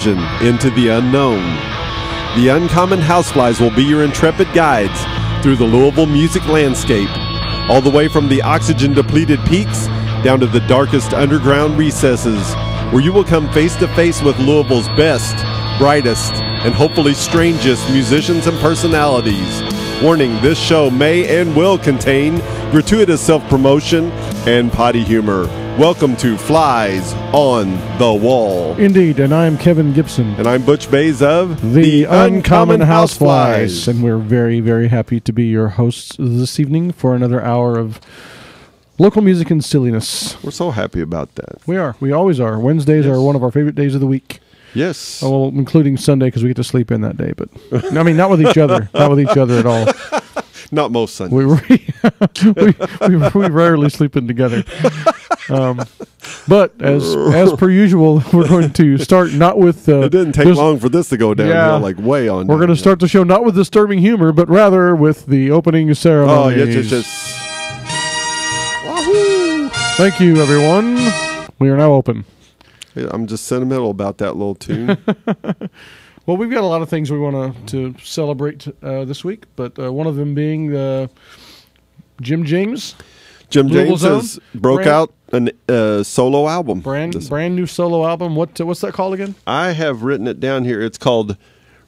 into the unknown. The Uncommon Houseflies will be your intrepid guides through the Louisville music landscape, all the way from the oxygen-depleted peaks down to the darkest underground recesses, where you will come face to face with Louisville's best, brightest, and hopefully strangest musicians and personalities. Warning, this show may and will contain gratuitous self-promotion and potty humor. Welcome to Flies on the Wall. Indeed, and I am Kevin Gibson. And I'm Butch Bays of The Uncommon Houseflies. And we're very, very happy to be your hosts this evening for another hour of local music and silliness. We're so happy about that. We are. We always are. Wednesdays are one of our favorite days of the week. Yes. Well, including Sunday because we get to sleep in that day. But I mean, not with each other. Not with each other at all. Not most Sundays. We rarely sleep in together. But as per usual, we're going to start not with... it didn't take long for this to go downhill, like way on. We're going to start the show not with disturbing humor, but rather with the opening ceremony. Oh, yes. Wahoo! Thank you, everyone. We are now open. I'm just sentimental about that little tune. Well, we've got a lot of things we want to celebrate this week, but one of them being Jim James. Jim James has broke out a solo album. Brand new solo album. What's that called again? I have written it down here. It's called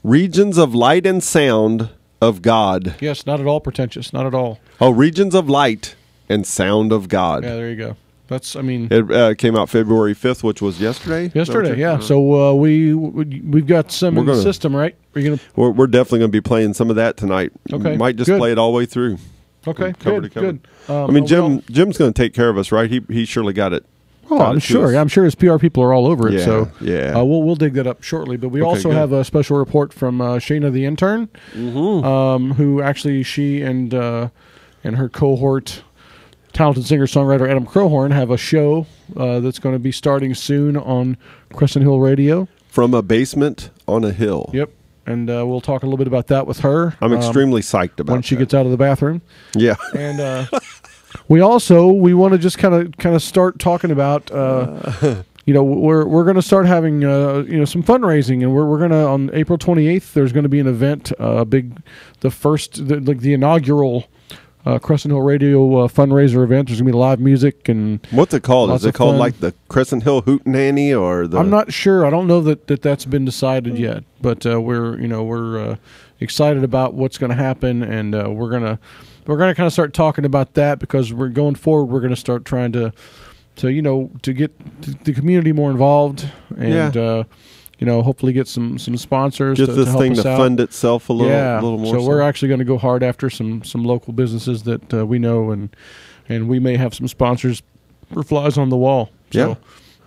Regions of Light and Sound of God. Yes, not at all pretentious. Not at all. Oh, Regions of Light and Sound of God. Yeah, there you go. It came out February 5th, which was yesterday. Yesterday, yeah. So we've got some in the system, right? We're definitely going to be playing some of that tonight. Okay, might just play it all the way through. Okay, good. I mean, Jim's going to take care of us, right? He surely got it. Oh, I'm sure. Yeah, I'm sure his PR people are all over it. Yeah, so yeah. We'll dig that up shortly. But we also have a special report from Shayna the intern, who actually she and her cohort, talented singer-songwriter Adam Crowhorn, have a show that's going to be starting soon on Crescent Hill Radio. From a basement on a hill. Yep. And we'll talk a little bit about that with her. I'm extremely psyched about it. When she gets out of the bathroom. Yeah. And we want to just kind of start talking about we're going to start having some fundraising, and we're going to on April 28th there's going to be an event, the inaugural Crescent Hill Radio fundraiser event. There's going to be live music and what's it called? Is it called fun. Like the Crescent Hill Hootenanny or the? I'm not sure. I don't know that's been decided yet, but we're excited about what's going to happen, and we're gonna kind of start talking about that because we're going forward. We're going to start trying to get the community more involved and. Hopefully get some sponsors get to this help thing us to out. fund itself a little more. So we're actually going to go hard after some local businesses that we know, and we may have some sponsors for Flies on the Wall. So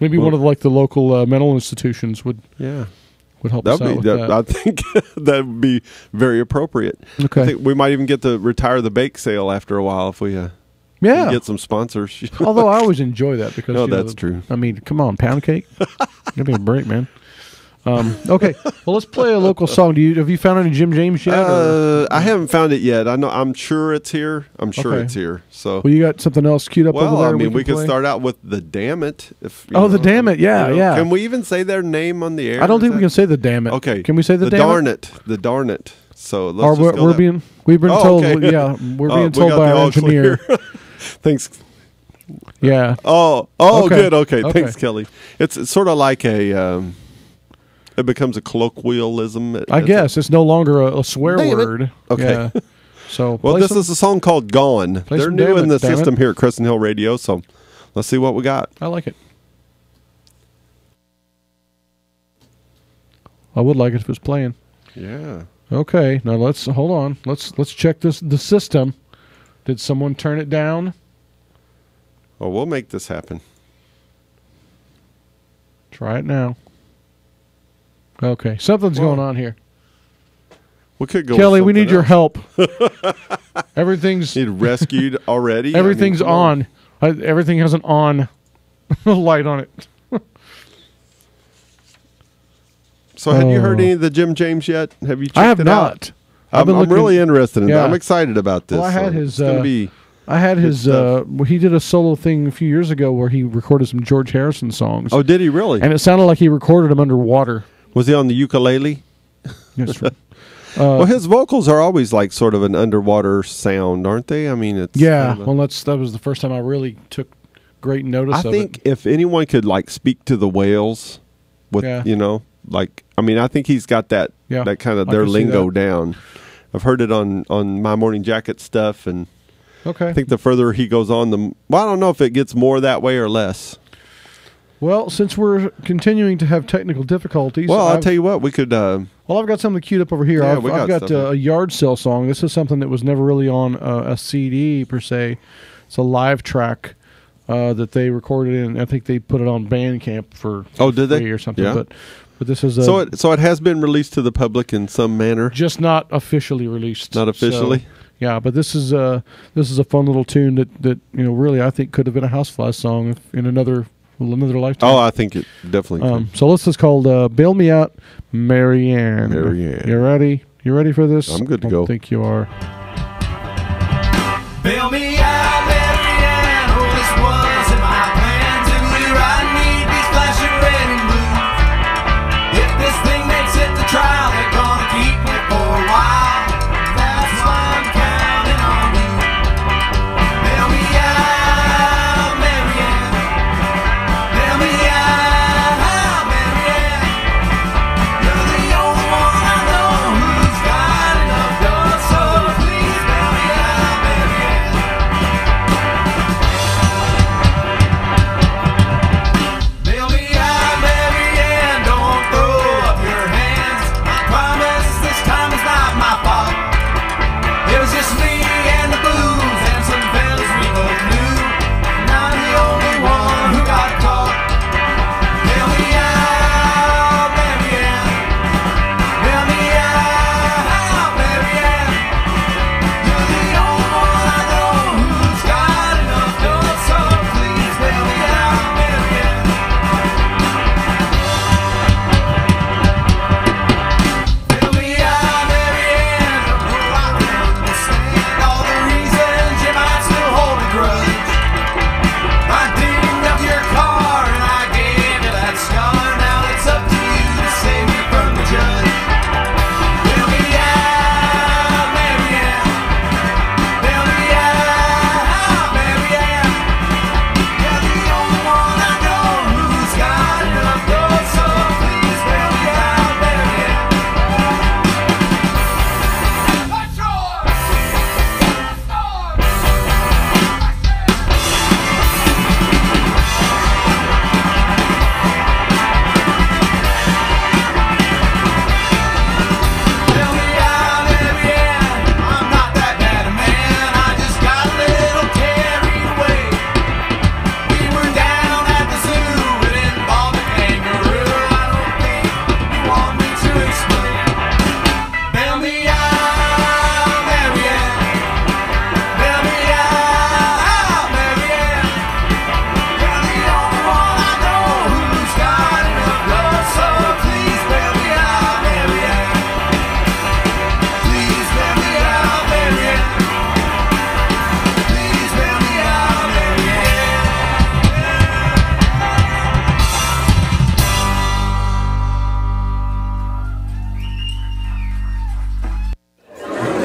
maybe one of the local mental institutions would help us out with that. I think that would be very appropriate. Okay. I think we might even get to retire the bake sale after a while if we get some sponsors. Although I always enjoy that because that's true. I mean, come on, pound cake. Give me a break, man. Okay, well, let's play a local song. Have you found any Jim James yet? I haven't found it yet. I'm sure it's here. It's here. So, well, you got something else queued up over there? Well, I mean, we could start out with the Damn It. The Damn It, yeah. Can we even say their name on the air? I don't think we can say the Damn It. Okay, can we say the Damn It? The Darn It. So let's just go we've been told. Okay. Yeah, we're being told by our engineer. Thanks. Yeah. Oh, okay. Good. Okay. Thanks, Kelly. It's sort of like it becomes a colloquialism. I guess it's no longer a swear word. Okay. Yeah. So this is a song called Gone. They're new in the system here at Crescent Hill Radio, so let's see what we got. I like it. I would like it if it was playing. Yeah. Okay. Now hold on. Let's check the system. Did someone turn it down? Oh, we'll make this happen. Try it now. Okay, something's going on here. We could go. Kelly, we need your help. Everything's need rescued already. Everything's on. Everything has an on light on it. So, have you heard any of the Jim James yet? Have you checked I have it not. out? I'm really interested in that. I'm excited about this. Well, I had his. It's gonna be I had his. He did a solo thing a few years ago where he recorded some George Harrison songs. Oh, did he really? And it sounded like he recorded them underwater. Was he on the ukulele? Yes. Well, his vocals are always like sort of an underwater sound, aren't they? I mean, it's well, that was the first time I really took great notice of it. I think if anyone could like speak to the whales with, like, I mean, I think he's got that kind of their lingo down. I've heard it on My Morning Jacket stuff, and I think the further he goes on, I don't know if it gets more that way or less. Well, since we're continuing to have technical difficulties, I'll tell you what, we could. I've got something queued up over here. Yeah, I've got a yard sale song. This is something that was never really on a CD per se. It's a live track that they recorded in. I think they put it on Bandcamp for did they or something? Yeah. But this is so it has been released to the public in some manner, just not officially released. Not officially. So, yeah, but this is a fun little tune that really I think could have been a Housefly song in another lifetime. Oh, I think it definitely could. So this is called Bail Me Out, Marianne. Marianne. You ready? You ready for this? I'm good to go. I think you are. Bail me out, Marianne. Oh, this wasn't my plan to ride me these flashing red and blue. If this thing makes it to trial, they're gonna keep me for a while. That's why I'm counting on you. Bail me out, Marianne. Bail me out, Marianne. You're the only one I know who's got enough guts, so please bail me out, Marianne. Bail me out, Marianne. Don't throw up your hands. I promise this time is not my fault. It was just me and the booze and some fellas we both knew. And I'm the only one who got caught. Bail me out, Marianne. Bail me out, Marianne. You're the only one I know who's got enough guts, so please bail me out, Marianne. Bail me out, Marianne. Oh, I can understand all the reasons you might still hold a grudge. I dinged up your car and I gave you that scar. Now it's up to you to save me from the judge. Bail me out, Marianne. Bail me out, Marianne. You're the only one I know who's got enough guts, so please bail me out, Marianne. Bail me out, Marianne. I'm not that bad a man. I just got a little carried away. We were down at the zoo. It involved a kangaroo. I don't think you want me to explain. Bail me out, Marianne. Bail me out, Marianne. You're the only one I know who's got enough guts, so please bail me out, Marianne. Please bail me out, Marianne. Please bail me out, Marianne.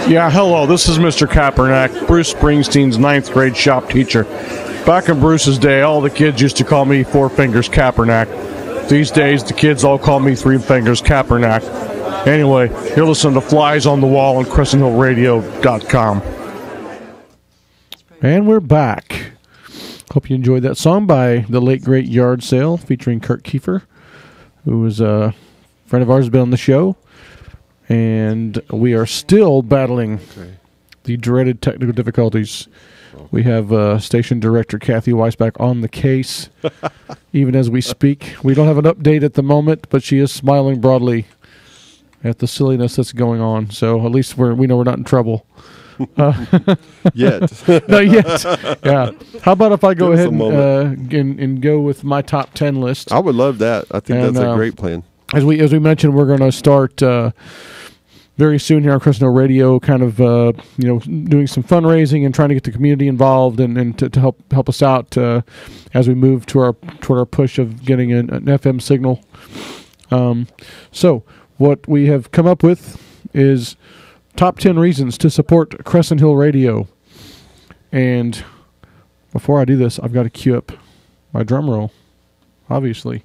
Yeah, hello, this is Mr. Kaepernick, Bruce Springsteen's 9th grade shop teacher. Back in Bruce's day, all the kids used to call me Four Fingers Kaepernick. These days, the kids all call me Three Fingers Kaepernick. Anyway, you're listening to Flies on the Wall on CrescentHillRadio.com. And we're back. Hope you enjoyed that song by the late, great Yard Sale featuring Kurt Kiefer, who was a friend of ours, has been on the show. And we are still battling the dreaded technical difficulties. We have station director Kathy Weisbach on the case, even as we speak. We don't have an update at the moment, but she is smiling broadly at the silliness that's going on. So at least we know we're not in trouble. Yet. Not yet. Yeah. How about if I go ahead and go with my top 10 list? I would love that. I think that's a great plan. As we mentioned, we're going to start very soon here on Crescent Hill Radio, kind of doing some fundraising and trying to get the community involved and to help us out as we move toward our push of getting an FM signal So what we have come up with is top 10 reasons to support Crescent Hill Radio. And before I do this, I've got to cue up my drum roll, obviously.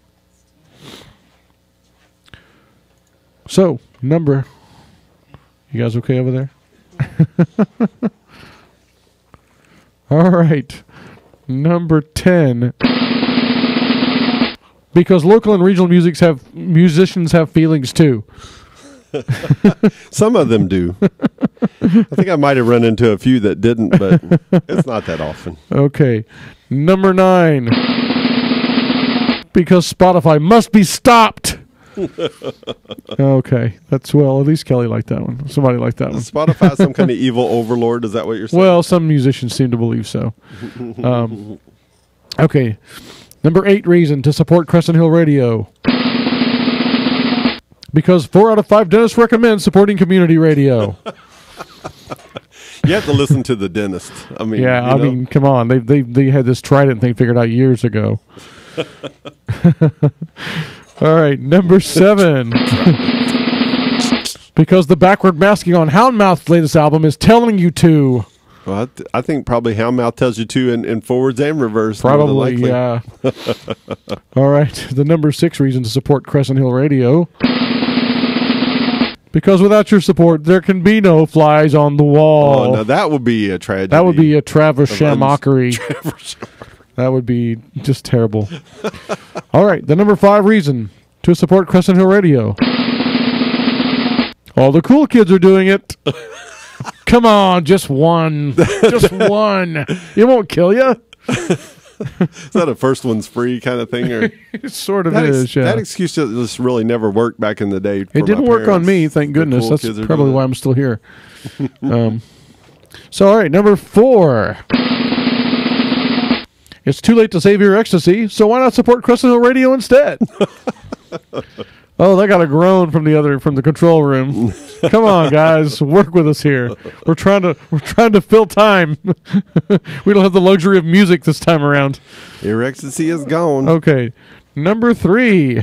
So, you guys okay over there? All right. Number 10. Because local and regional musicians have feelings too. Some of them do. I think I might have run into a few that didn't, but it's not that often. Okay. Number 9. Because Spotify must be stopped. Okay. At least Kelly liked that one. Somebody liked that one. Is Spotify some kind of evil overlord? Is that what you're saying? Well, some musicians seem to believe so. Okay. Number 8 reason to support Crescent Hill Radio. Because 4 out of 5 dentists recommend supporting community radio. You have to listen to the dentist. I mean, yeah, I mean, come on. They had this Trident thing figured out years ago. All right, number 7. Because the backward masking on Houndmouth's latest album is telling you to. Well, I think probably Houndmouth tells you to in forwards and reverse. Probably, yeah. All right, the number 6 reason to support Crescent Hill Radio. Because without your support, there can be no flies on the wall. Oh, no, that would be a tragedy. That would be a Travis Shamockery. That would be just terrible. All right, the number 5 reason to support Crescent Hill Radio. All the cool kids are doing it. Come on, just one. Just one. It won't kill you. Is that a first one's free kind of thing? Or it sort of is, yeah. That excuse just really never worked back in the day. It didn't work on me, thank goodness. That's probably why I'm still here. So, all right, number 4. It's too late to save your ecstasy, so why not support Crescent Hill Radio instead? Oh, they got a groan from the control room. Come on, guys, work with us here. We're trying to fill time. We don't have the luxury of music this time around. Your ecstasy is gone. Okay, number 3.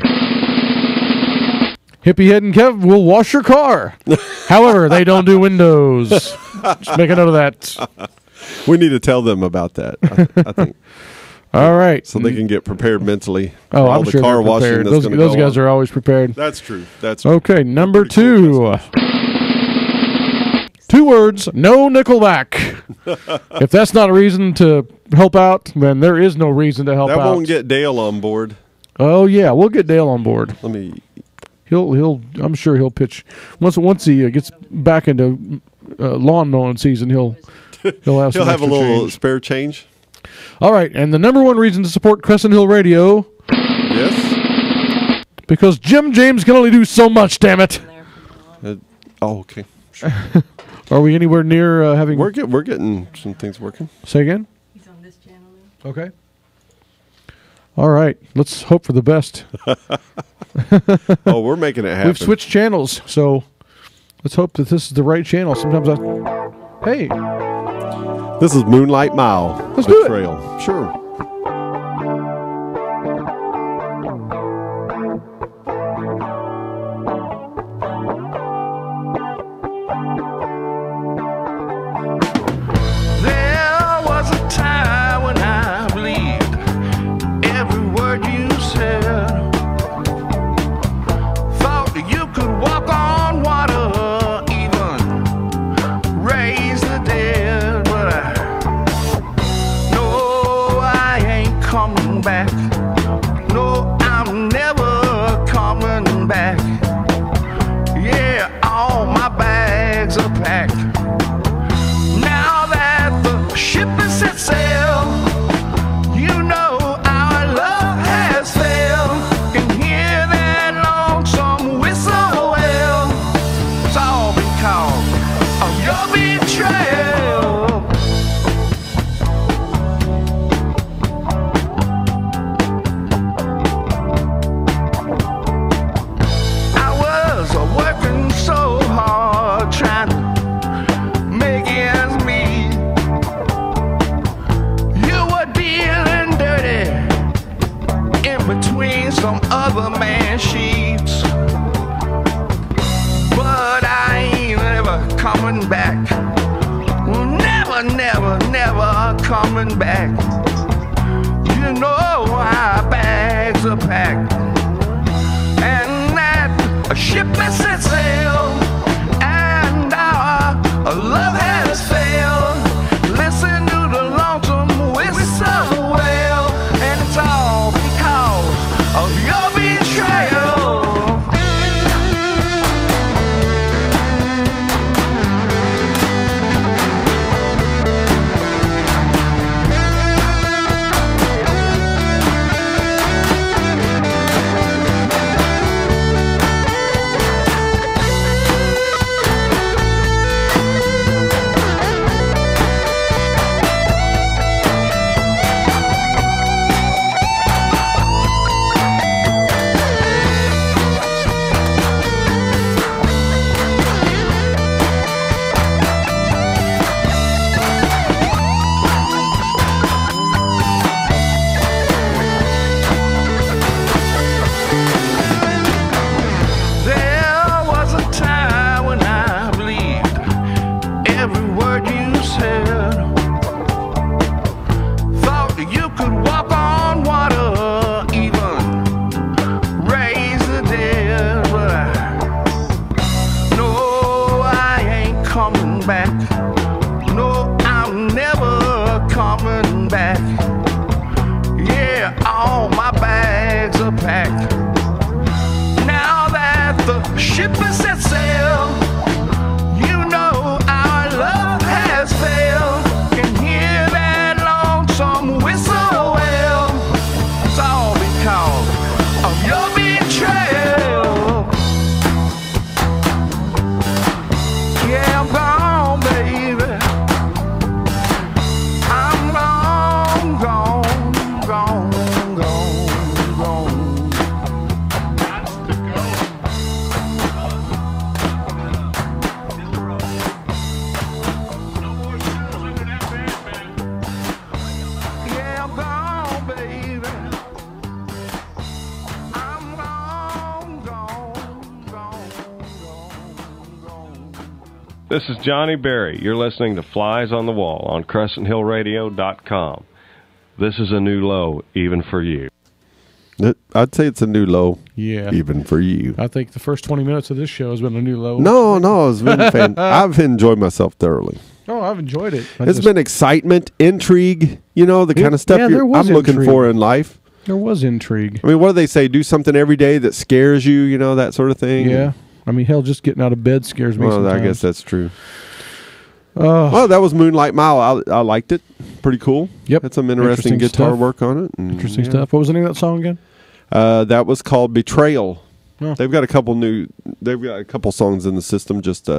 Hippie Head and Kev will wash your car. However, they don't do windows. Just make a note of that. We need to tell them about that. I think. All right, so they can get prepared mentally. Oh, I'm sure they're prepared. Those guys are always prepared. That's true. Okay. Number 2. 2 words. No Nickelback. If that's not a reason to help out, then there is no reason to help out. That won't get Dale on board. Oh yeah, we'll get Dale on board. He'll. I'm sure he'll pitch once he gets back into lawn mowing season. He'll have a little spare change. All right, and the number 1 reason to support Crescent Hill Radio. Yes. Because Jim James can only do so much. Damn it. Okay. Sure. Are we anywhere near having? We're getting some things working. Say again. He's on this channel now. Okay. All right. Let's hope for the best. Oh, we're making it happen. We've switched channels, so let's hope that this is the right channel. Sometimes Hey. This is Moonlight Mile. Let's do it. Trail. Sure. There was a time when I believed every word you said. Thought you could walk on water, even raise the dead. But I know I coming back. Never, never, never coming back. You know our bags are packed, and that a ship has set sail, and our love has failed. Listen to the lonesome whistle wail, and it's all because of your betrayal. This is Johnny Berry. You're listening to Flies on the Wall on CrescentHillRadio.com. This is a new low, even for you. I'd say it's a new low, yeah, even for you. I think the first 20 minutes of this show has been a new low. No, it's been I've enjoyed myself thoroughly. Oh, I've enjoyed it. It's been excitement, intrigue, the kind of stuff I'm looking for in life. There was intrigue. I mean, what do they say? Do something every day that scares you, that sort of thing. Yeah. I mean, hell, just getting out of bed scares me sometimes. I guess that's true. Well, that was Moonlight Mile. I liked it. Pretty cool. Yep. Had some interesting guitar stuff. work on it. Interesting stuff. What was the name of that song again? That was called Betrayal. Oh. They've got a couple songs in the system just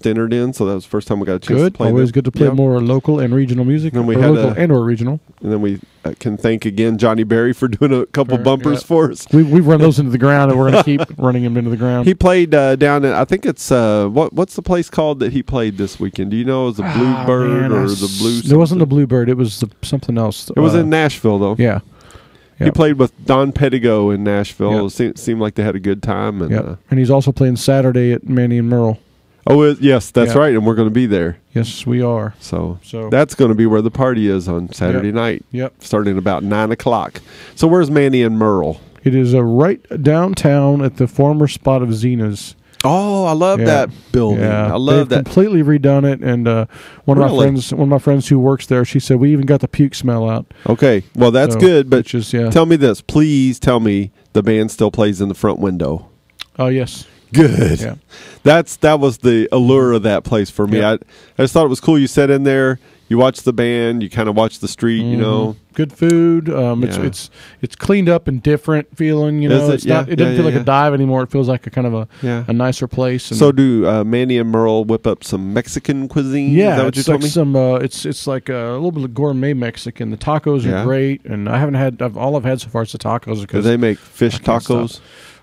entered in, so that was the first time we got a chance to play Always them. good to play more local and regional music. And we or had local and/or regional. And then we can thank again Johnny Berry for doing a couple bumpers for us. We've run those into the ground, and we're going to keep running them into the ground. He played down in, I think it's, what's the place called that he played this weekend? Do you know? It was the Bluebird or the Blue? It wasn't the Bluebird. It was something else. It was in Nashville, though. Yeah. He played with Don Pettigo in Nashville. Yep. It seemed like they had a good time. And, and he's also playing Saturday at Manny and Merle. Oh, yes, that's right, and we're going to be there. Yes, we are. So that's going to be where the party is on Saturday night. Yep. Starting about 9 o'clock. So where's Manny and Merle? It is right downtown at the former spot of Zena's. Oh, I love that building. Yeah. I love They've completely redone it, and one of my friends who works there, she said we even got the puke smell out. Okay, well that's good, but just, tell me this, please tell me the band still plays in the front window. Oh yes. Good. Yeah. That was the allure of that place for me. Yeah. I just thought it was cool. You sat in there, you watch the band, you kind of watch the street, Good food. It's cleaned up and different feeling, It doesn't feel like a dive anymore. It feels like a kind of a nicer place. And so do Manny and Merle whip up some Mexican cuisine? Yeah, Is that what you told me? It's like a little bit of gourmet Mexican. The tacos are great, and I haven't had all I've had so far is the tacos. Do they make fish tacos?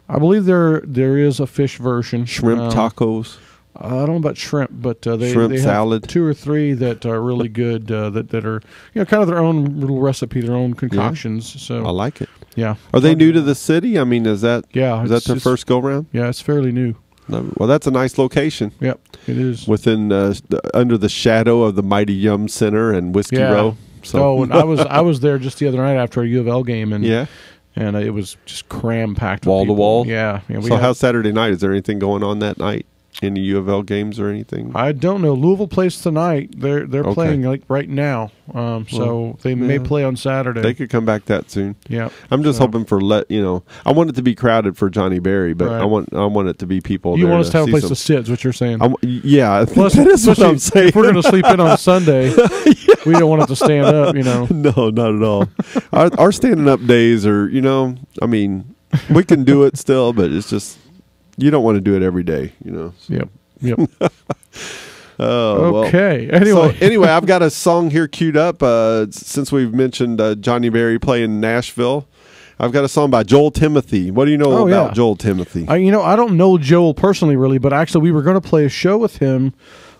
I believe there is a fish version. Shrimp tacos. I don't know about shrimp, but they have salad. 2 or 3 that are really good. That are kind of their own little recipe, their own concoctions. So I like it. Yeah. Are they new to the city? I mean, is that their first go round? Yeah, it's fairly new. Well, that's a nice location. Yep, it is. Within under the shadow of the mighty Yum Center and Whiskey Row. So and I was there just the other night after a U of L game, and and it was just cram packed, wall to wall. Yeah. So how's Saturday night? Is there anything going on that night? Any U of L games or anything? I don't know. Louisville plays tonight. They're playing like right now. So they may play on Saturday. They could come back that soon. Yeah. I'm just hoping for I want it to be crowded for Johnny Berry, but I want it to be people. You want us to have a place to sit? Is what you're saying? Plus, that is what I'm saying. If we're going to sleep in on Sunday, we don't want it to stand up. No, not at all. Our standing up days are. I mean, we can do it still, but it's just. You don't want to do it every day, Yep. Okay. Anyway, I've got a song here queued up. Since we've mentioned Johnny Berry playing Nashville, I've got a song by Joel Timothy. What do you know about Joel Timothy? I don't know Joel personally, really, but actually, we were going to play a show with him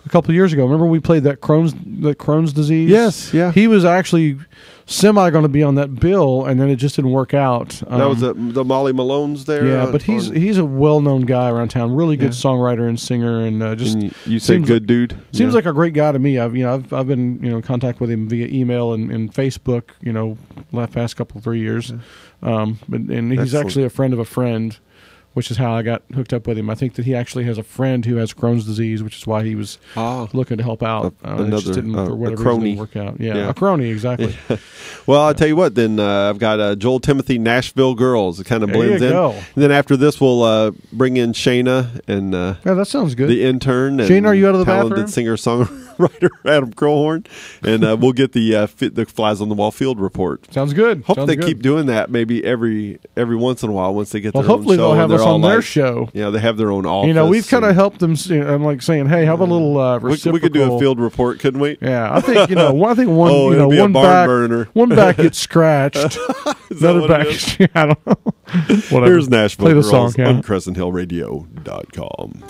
a couple of years ago. Remember we played that Crohn's disease? Yes, yeah. He was actually semi going to be on that bill, and then it just didn't work out. That was the Molly Malone's there. Yeah, but he's a well-known guy around town. Really good songwriter and singer, and just and you say good dude. Seems like a great guy to me. I've been in contact with him via email and Facebook. The past 3 years, and he's actually a friend of a friend. Which is how I got hooked up with him. I think that he actually has a friend who has Crohn's disease, which is why he was looking to help out. Another for whatever crony. reason didn't work out. Yeah, a crony, exactly. Well, I'll tell you what. Then I've got Joel Timothy, Nashville Girls. It kind of blends in. Go. And then after this, we'll bring in Shayna and that sounds good. The intern. And Shayna, are you out of the talented bathroom? Singer-songwriter Adam Crowhorn, and we'll get the Flies on the Wall field report. Sounds good. Hope they keep doing that. Maybe every once in a while once they get. Well, their hopefully own show they'll have us on their show. Yeah, they have their own office. We've kind of helped them. I'm like saying, hey, how about a little reciprocal? We could do a field report, couldn't we? Yeah, I think one. It'll be one a barn back, burner. One back gets scratched. Another back. I don't know. Whatever. Here's Nashville Play the Girls song, on CrescentHillRadio.com.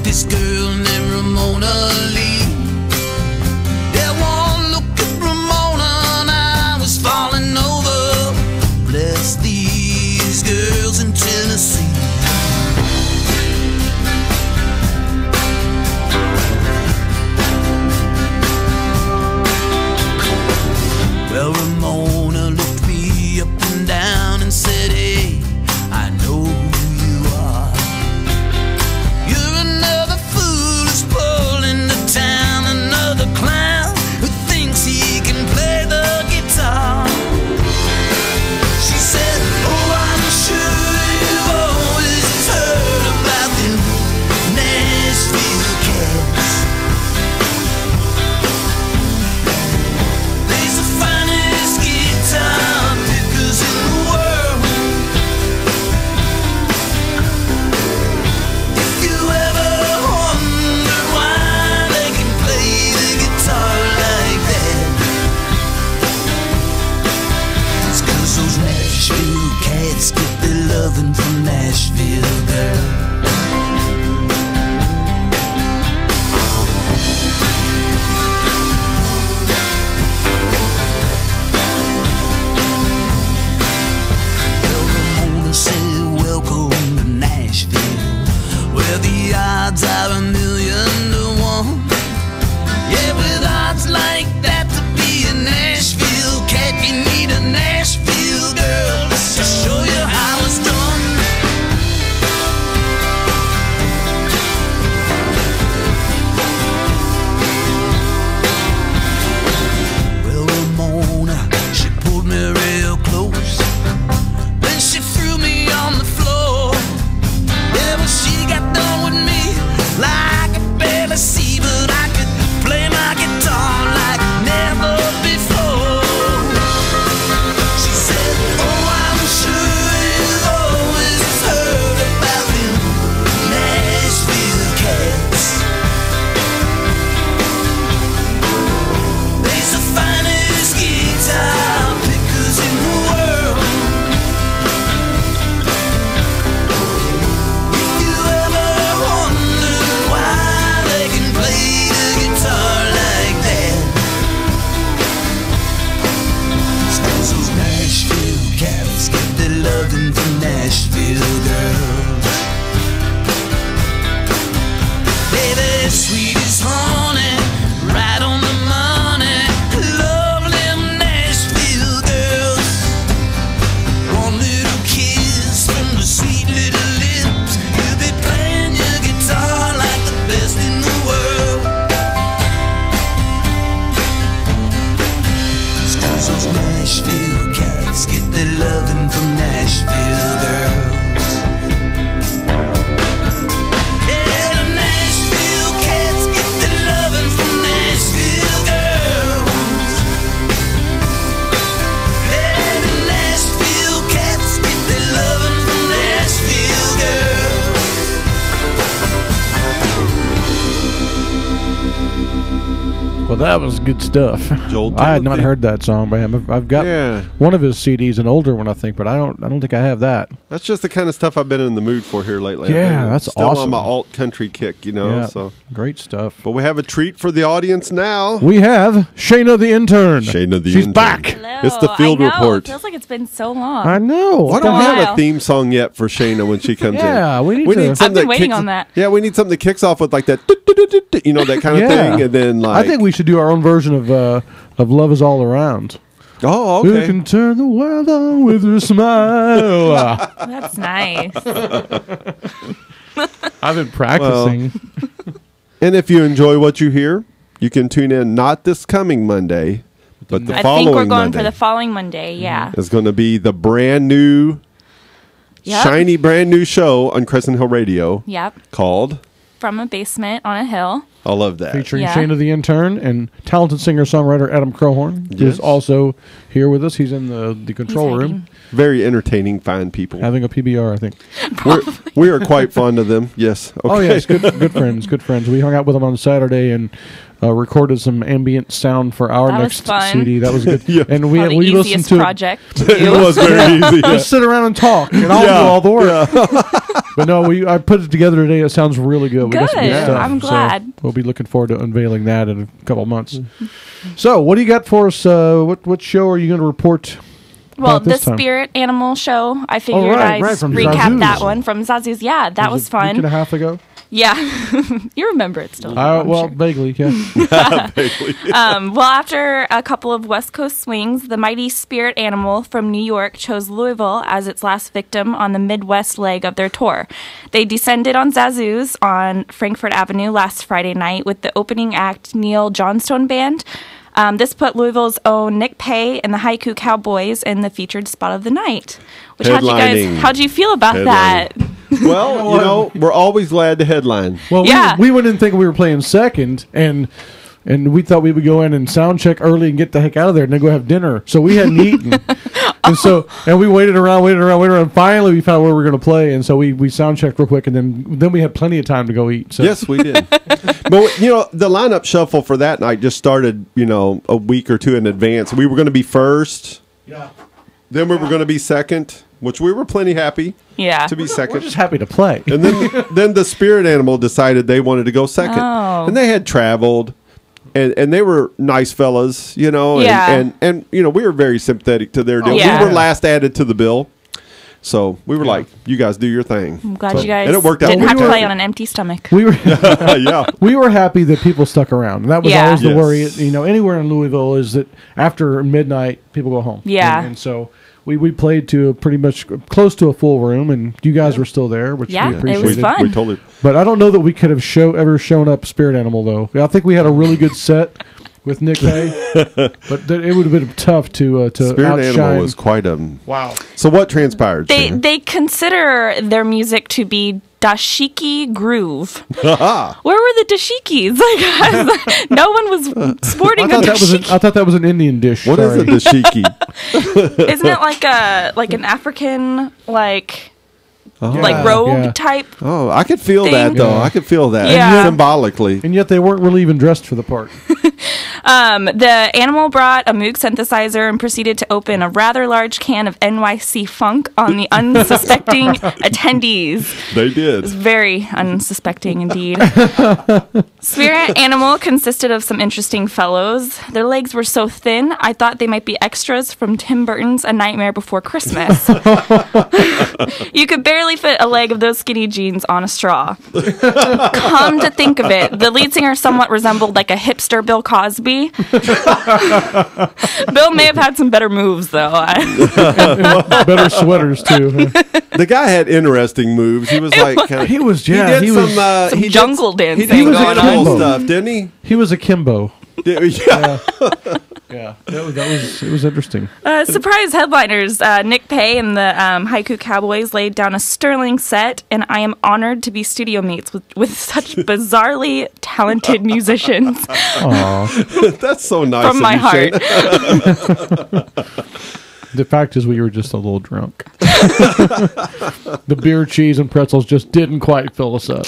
This girl named Ramona Lee. Yeah, one look at Ramona and I was falling over. Bless these girls in Tennessee. Well, Ramona looked me up and down and said, hey, I know who you are. You're another fool who's pulling the town, another clown who thinks he can play the guitar. She said, oh, I'm sure you've always heard about them Nashville cats. They's the finest guitar pickers in the world. If you ever wondered why they can play the guitar like that, it's 'cause those Nashville cats get their loving from Nashville girl. Ramona said, welcome to Nashville, where the odds are 1,000,000 to 1. Yeah, with odds like that to be a Nashville cat, you need a Nashville girl to show you how it's done. loving from Nashville girls. Yeah, the Nashville cats get their loving from Nashville girls. Yeah, the Nashville cats get their loving from Nashville girls. Well, that was good stuff. Joel I had not Timothy. heard that song by him. I've got Yeah. one of his CDs, an older one, I think, but I don't think I have that. That's just the kind of stuff I've been in the mood for here lately. Yeah, I'm that's still awesome. on my alt country kick, you know. Yeah, So, great stuff. but we have a treat for the audience now. We have Shayna the intern. Shayna the She's intern. back. Hello. It's the field I know. report. It feels like it's been so long. I know. Why What don't the we heck? have a theme song yet for Shayna when she comes Yeah, in? we need to- something I've been waiting kicks- on that. Yeah, we need something that kicks off with like that, you know, that kind of Yeah. thing, and then like. I think we should do our own version of Love Is All Around. Oh, Who okay. can turn the world on with a smile? That's nice. I've been practicing. And if you enjoy what you hear, you can tune in not this coming Monday, but the I following think we're going Monday. for the following Monday. Yeah. It's going to be the brand new, Yep. shiny brand new show on Crescent Hill Radio Yep. called. From a basement on a hill. I love that. Featuring Yeah. Shayna the intern and talented singer-songwriter Adam Crowhorn Yes. is also here with us. He's in the control He's room hiding. Very entertaining, fine people. having a PBR, I think. We are quite fond of them. Yes. Okay. Oh yes, good friends, good friends. We hung out with them on Saturday and recorded some ambient sound for our That was next fun. CD. That was good. Yeah. And we Probably we the listened easiest to project. It was very easy. Just sit around and talk, and I'll do all the work. But no, I put it together today. It sounds really good. We got some Good. stuff. I'm So glad. we'll be looking forward to unveiling that in a couple months. So, what do you got for us? What show are you going to report? Well, about the this time? Spirit Animal Show. I figured right, I'd from recap Zazu's. that one from Zazu's. Yeah, that was A week and a fun. half ago. Yeah, you remember it still. I'm Well, sure. vaguely, yeah. Well, after a couple of West Coast swings, the mighty Spirit Animal from New York chose Louisville as its last victim on the Midwest leg of their tour. They descended on Zazu's on Frankfort Avenue last Friday night with the opening act Neil Johnstone Band. This put Louisville's own Nick Pay and the Haiku Cowboys in the featured spot of the night. Which Headlining. how'd you feel about that? Well, you know, we're always glad to headline. Well, Yeah. we went in thinking we were playing second, and we thought we would go in and sound check early and get the heck out of there and then go have dinner. So we hadn't eaten. And we waited around. And finally, we found where we were going to play. And so we sound checked real quick, and then we had plenty of time to go eat. So. Yes, we did. But, you know, the lineup shuffle for that night just started, you know, a week or two in advance. We were going to be first. Yeah. Then we were going to be second, which we were plenty happy Yeah. to be We're second. just happy to play. And then the Spirit Animal decided they wanted to go second. Oh. And they had traveled. And they were nice fellas, you know. Yeah. And you know, we were very sympathetic to their deal. Yeah. We were last added to the bill. So we were like, you guys do your thing. I'm glad you guys And it worked out didn't have to well. play on an empty stomach. We were Yeah. we were happy that people stuck around. And that was Yeah. always the Yes. worry. You know, anywhere in Louisville is that after midnight, people go home. Yeah. And so we played to a pretty much close to a full room, and you guys were still there, which Yeah, we it appreciated. was fun. We totally. But I don't know that we could have ever shown up Spirit Animal, though. I think we had a really good set with Nick Hay, but it would have been tough to Spirit outshine. Animal was quite a. Wow. So what transpired? They Shannon? they consider their music to be dashiki groove. Ah, Where were the dashikis? Like, no one was sporting a I dashiki. thought that was an Indian dish. what is Sorry. a dashiki? Isn't it like an African like Yeah, robe yeah. type? Oh, I could feel Thing. that though. Yeah. I could feel that Yeah. symbolically. And yet they weren't really even dressed for the part. The animal brought a Moog synthesizer and proceeded to open a rather large can of NYC Funk on the unsuspecting attendees. They did. Very unsuspecting indeed. Spirit Animal consisted of some interesting fellows. Their legs were so thin, I thought they might be extras from Tim Burton's A Nightmare Before Christmas. You could barely fit a leg of those skinny jeans on a straw. Come to think of it, the lead singer somewhat resembled like a hipster Bill Cosby. Bill may have had some better moves, though. Better sweaters too. The guy had interesting moves. He was like, kind of, He was he yeah. did He was Some he jungle did, dancing He did going some cool on. stuff, didn't he? he was a Kimbo. Yeah. Yeah, it was interesting. Surprise headliners. Nick Pay and the Haiku Cowboys laid down a sterling set, and I am honored to be studio mates with such bizarrely talented musicians. Aww. That's so nice From of my you, heart. The fact is, we were just a little drunk. The beer, cheese, and pretzels just didn't quite fill us up.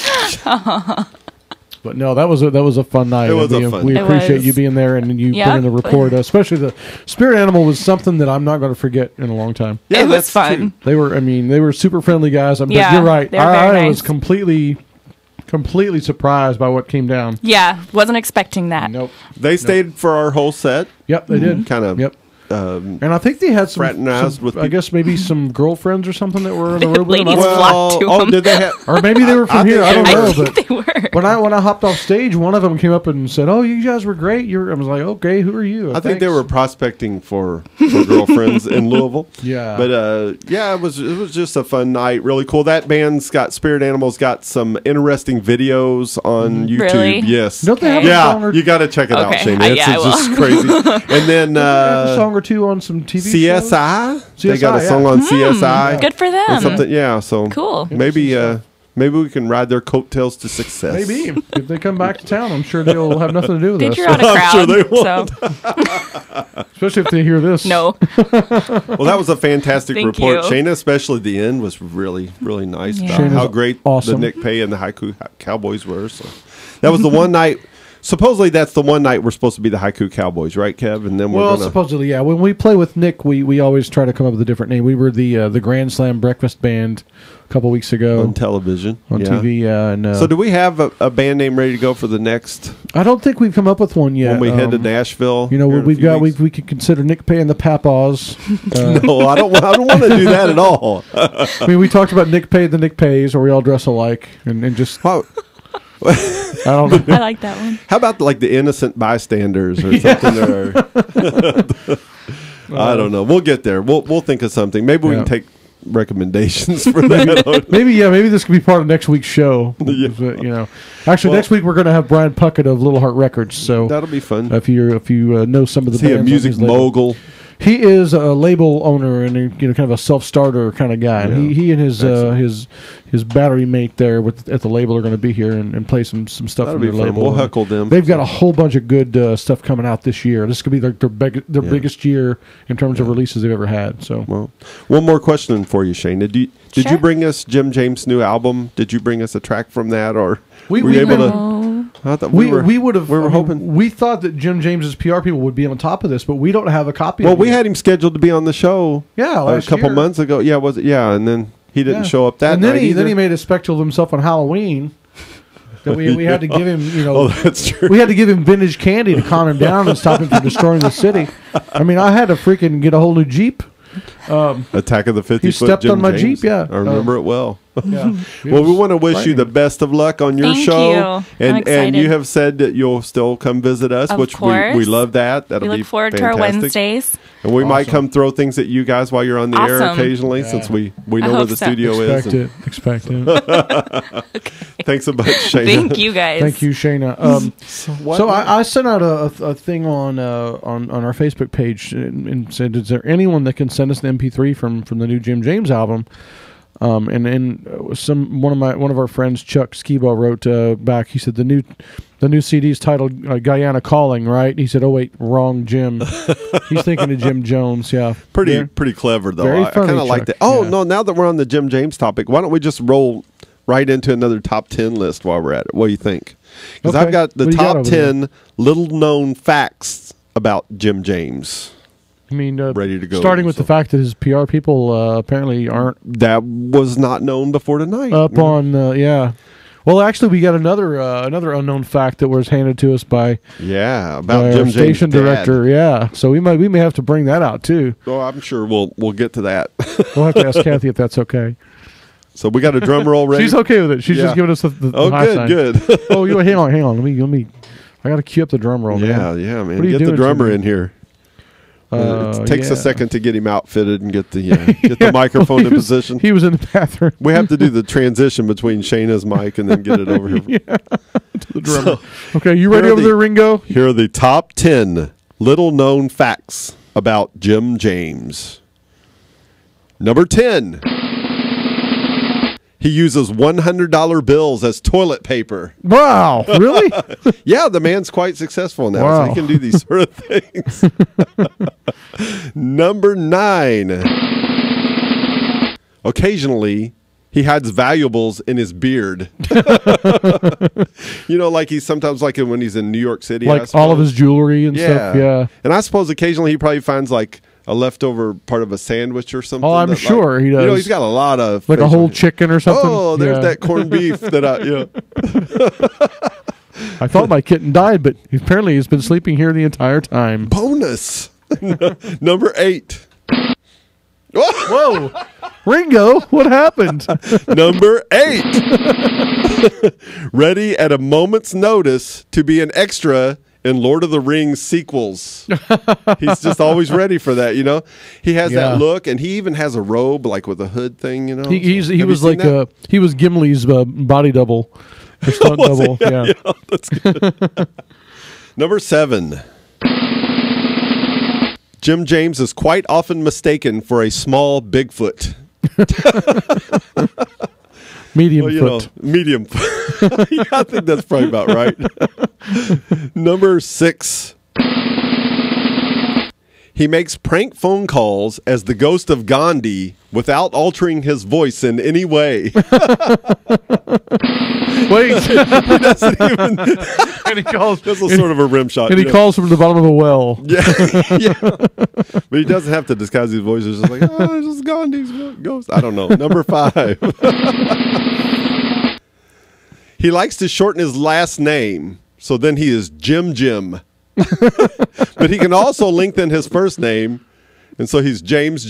But no, that was a fun night. It was a fun We night. appreciate you being there and you Yep. bringing the report. Especially the spirit animal was something that I'm not going to forget in a long time. Yeah, It was that's fun. true. They were super friendly guys. But Yeah, you're right. they were very I was nice. completely surprised by what came down. Yeah, wasn't expecting that. Nope. They stayed for our whole set. Yep, they did. Kind of. Yep. And I think they had Fraternized with I guess maybe some girlfriends or something that were in the room with them. Ladies flocked to them. did they have? Or maybe they were from here. I don't think know. they But They were. when I hopped off stage, one of them came up and said, "Oh, you guys were great." I was like, "Okay, who are you?" I think they Thanks. were prospecting for girlfriends in Louisville. Yeah. But yeah, it was just a fun night. Really cool. That band's got Spirit Animals got some interesting videos on YouTube. Really? Yes. Don't they have a song Yeah, or you got to check it out, Okay. Shane. Yeah, I It's just crazy. And then a song or two on some TV shows? CSI. They got a CSI, song yeah. on CSI. Good for Or them. something. Yeah. So Cool. Maybe we can ride their coattails to success. Maybe if they come back to town, I'm sure they'll have nothing to do with They us. drew out a I'm crowd. sure they won't. So, Especially if they hear this. no. Well, that was a fantastic Thank report. you. Shayna, especially the end, was really, really nice about Shayna's how great awesome. the Nick Pay and the Haiku Cowboys were. So that was the one night. Supposedly, that's the one night we're supposed to be the Haiku Cowboys, right, Kev? And then we're Well, gonna. supposedly, yeah. When we play with Nick, we always try to come up with a different name. We were the Grand Slam Breakfast Band a couple weeks ago on television, on yeah. TV. And So, do we have a band name ready to go for the next I don't think we've come up with one yet. when we head to Nashville? You know, here in a we've few got weeks? we could consider Nick Pay and the Papaws. No, I don't want to do that at all. I mean, we talked about Nick Pay, the Nick Pays, or we all dress alike, and just How, I don't know. I like that one. how about like the innocent bystanders or something? Or, I don't know. We'll get there. We'll think of something. Maybe we Yeah. can take recommendations for that. Maybe this could be part of next week's show. Yeah. But, you know, actually, Well- next week we're going to have Brian Puckett of Little Heart Records. So That'll be fun. if you know some of the Is he a bands on music his label. mogul? He is a label owner and kind of a self-starter kind of guy. And Yeah. he and Excellent. his battery mate there at the label are going to be here and play some stuff That'll from be their fun. label. We'll heckle them. They've got a whole bunch of good stuff coming out this year. This could be their biggest year in terms of releases they've ever had. So Well, one more question for you, Shane. Did you Sure. bring us Jim James' new album? Did you bring us a track from that, or We- were you we've able been- to? I thought we were would have. We were hoping. We thought that Jim James's PR people would be on top of this, but we don't have a copy. Well, of it we yet. had him scheduled to be on the show. Yeah, a last couple year. months ago. Yeah, was it? Yeah, and then he didn't show up that and then night he either. then he made a spectacle of himself on Halloween. That we had to give him, Oh, that's true. we had to give him vintage candy to calm him down and stop him from destroying the city. I mean, I had to freaking get a whole new Jeep. Attack of the 50 He Foot stepped Jim on my James. Jeep, yeah. I remember it well. Yeah. Well, we want to wish you the best of luck on your Thank show. you. I'm And excited. you have said that you'll still come visit us, Of which course. we love that. That'll We be look forward to fantastic. our Wednesdays. And we might Awesome. come throw things at you guys while you're on the air Awesome. occasionally, since we know where hope the so. studio is. Expect it. Thanks a bunch, Shayna. Thank you guys. Thank you, Shayna. So I sent out a thing on our Facebook page and said, "Is there anyone that can send us an MP3 from the new Jim James album?" And one of our friends, Chuck Skibo, wrote back. He said the new CD is titled Guyana Calling, right? He said, "Oh wait, wrong Jim." He's thinking of Jim Jones. Yeah, Pretty clever though. Very I funny, kind of like Chuck. that. Oh Yeah. no! Now that we're on the Jim James topic, why don't we just roll right into another top 10 list while we're at it? What do you think? Because Okay. I've got the What do you got top over 10 little known facts about Jim James. I mean, Ready to go, Starting with so. the fact that his PR people apparently aren't That was not known before tonight. up on. Yeah. Well, actually, we got another unknown fact that was handed to us by about our Jim James' station dad. director. Yeah, so we may have to bring that out too. Oh, I'm sure we'll get to that. We'll have to ask Kathy if that's okay. So we got a drum roll ready. She's okay with it. She's Yeah. just giving us the Oh, high sign. good. Oh, hang on. Let me. I got to cue up the drum roll. Yeah, man. yeah, man. What are you Get the doing drummer to me? in here. It takes yeah. a second to get him outfitted and get the microphone in position. He was in the bathroom. We have to do the transition between Shayna's mic and then get it over here. To the drummer. So, Okay, you ready here are over the- there, Ringo? Here are the top 10 little known facts about Jim James. Number 10. He uses $100 bills as toilet paper. Wow, really? Yeah, the man's quite successful now, Wow. so he can do these sort of things. Number 9. Occasionally, he hides valuables in his beard. Like he's sometimes like when he's in New York City. I Like all of his jewelry and stuff. Yeah. And I suppose occasionally he probably finds like a leftover part of a sandwich or something. Oh, I'm sure he does. He's got a lot of Like a whole chicken or something. Oh, there's Yeah. that corned beef that I thought my kitten died, but apparently he's been sleeping here the entire time. bonus. Number 8. Whoa. Ringo, what happened? Number 8. Ready at a moment's notice to be an extra in Lord of the Rings sequels. He's just always ready for that, He has Yeah. that look, and he even has a robe like with a hood thing, He Have was you seen like that? he was Gimli's body double. Or stunt Was he? double. Yeah. That's good. Number 7. Jim James is quite often mistaken for a small Bigfoot. Medium foot. Medium foot. Yeah, I think that's probably about right. Number 6. He makes prank phone calls as the ghost of Gandhi without altering his voice in any way. Wait. He doesn't even. And he calls That's a sort of a rim shot. and he calls from the bottom of a well. Yeah, yeah. But he doesn't have to disguise his voice. It's just like, oh, this is Gandhi's ghost. I don't know. Number 5. He likes to shorten his last name, so then he is Jim. But he can also lengthen his first name, and so he's James.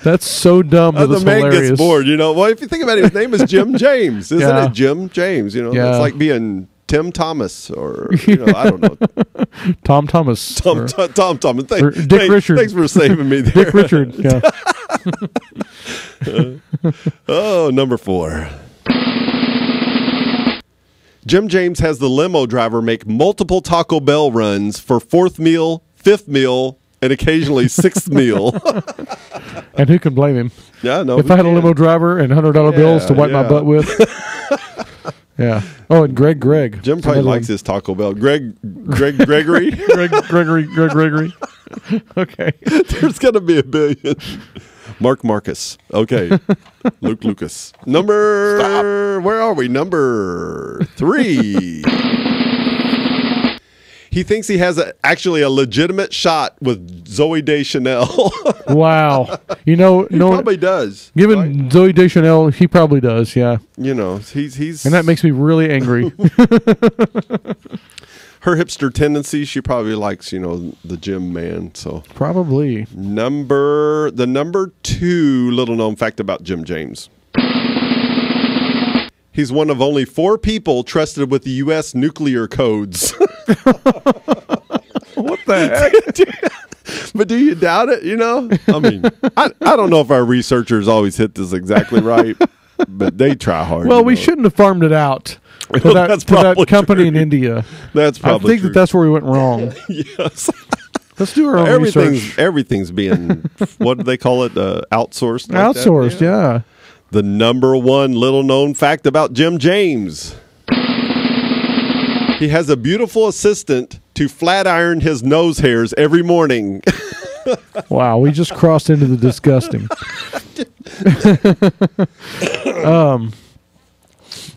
That's so dumb. But The it's man hilarious. gets bored, Well, if you think about it, his name is Jim James, isn't Yeah. it? Jim James, Yeah. It's like being Tim Thomas or, I don't know. Tom Thomas. Tom. or Dick Richard. Thanks for saving me there. Dick Richard. Yeah. Oh, number 4. Jim James has the limo driver make multiple Taco Bell runs for 4th meal, 5th meal, and occasionally 6th meal. And who can blame him? Yeah, no. If I had a limo driver and $100 bills to wipe my yeah. butt with. Yeah. Oh, and Greg. Jim probably likes his Taco Bell. Gregory. Gregory. Okay. There's going to be a billion. Marcus. Okay. Luke Lucas. Where are we? Number 3. He thinks he has actually a legitimate shot with Zooey Deschanel. Wow. He probably does. Given right? Zooey Deschanel, he probably does, yeah. He's And that makes me really angry. her hipster tendencies. She probably likes, the gym man. So Probably. the number 2 little known fact about Jim James. He's one of only 4 people trusted with the U.S. nuclear codes. What the heck? But do you doubt it? I mean, I don't know if our researchers always hit this exactly right, but they try hard. Well, we shouldn't have farmed it out to That's that probably company true. in India. That's I probably think true. that's where we went wrong. Yes. Let's do our own research. Everything's being, what do they call it? Outsourced? like that? Outsourced, yeah. The number 1 little known fact about Jim James. He has a beautiful assistant to flat iron his nose hairs every morning. Wow, we just crossed into the disgusting.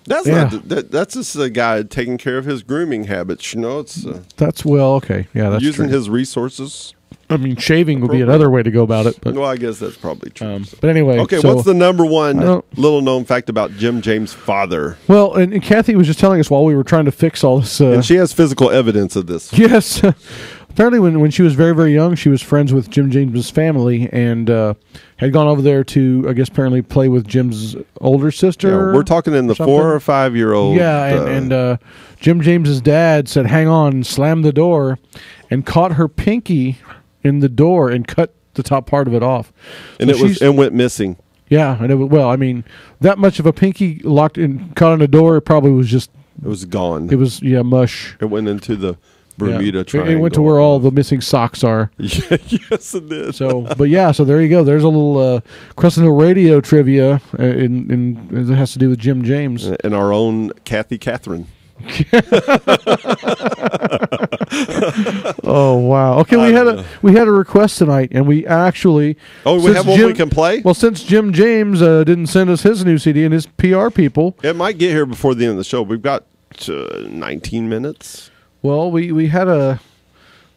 That's Yeah. that's just a guy taking care of his grooming habits. It's That's okay. Yeah, that's using true. his resources. I mean, shaving would be another way to go about it. But, Well, I guess that's probably true. but anyway. Okay, so- what's the number 1 I don't- little known fact about Jim James' father? Well, and Kathy was just telling us while we were trying to fix all this. And she has physical evidence of this. Yes. Apparently, when she was very, very young, she was friends with Jim James's family and had gone over there to, I guess, apparently play with Jim's older sister. Yeah, we're talking in the something. 4 or 5 year old. Yeah, and Jim James's dad said, "Hang on," and slammed the door, and caught her pinky in the door and cut the top part of it off. and So it went missing. yeah, and it was, well, I mean, that much of a pinky locked in, caught on a door, it probably was just It was gone. It was mush. It went into the Bermuda Yeah. Triangle. It went to where all the missing socks are. Yeah, yes, it did. So, but yeah, so there you go. There's a little Crescent Hill Radio trivia. It has to do with Jim James and our own Kathy Catherine. Oh wow! Okay, we had a request tonight, and we actually we have one we can play. Well, since Jim James didn't send us his new CD and his PR people, it might get here before the end of the show. We've got 19 minutes. Well, we had a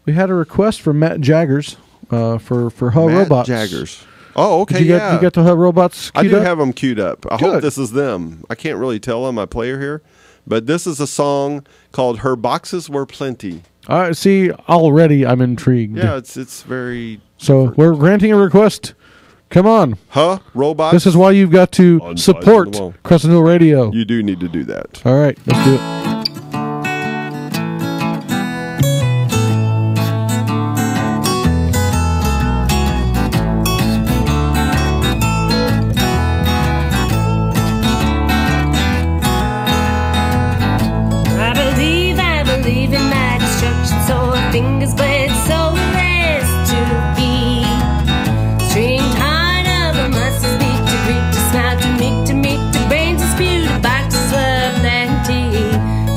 request from Matt Jaggers for Huh Matt Robots. Jaggers. Oh, okay. You got the Huh Robots I queued do up? have them queued up. I Good. hope this is them. I can't really tell on my player here, but this is a song called "Her Boxes Were Plenty." See, already I'm intrigued. Yeah, it's very. So we're granting a request. Come on. Huh? Robots? This is why you've got to On support Sides of the Wall. Crescent Hill Radio. You do need to do that. All right, let's do it. I believe in my destruction, so our fingers bled so less to be. Stringed heart of a muscles beat to greet to smile to meet the brains dispute boxes were plenty.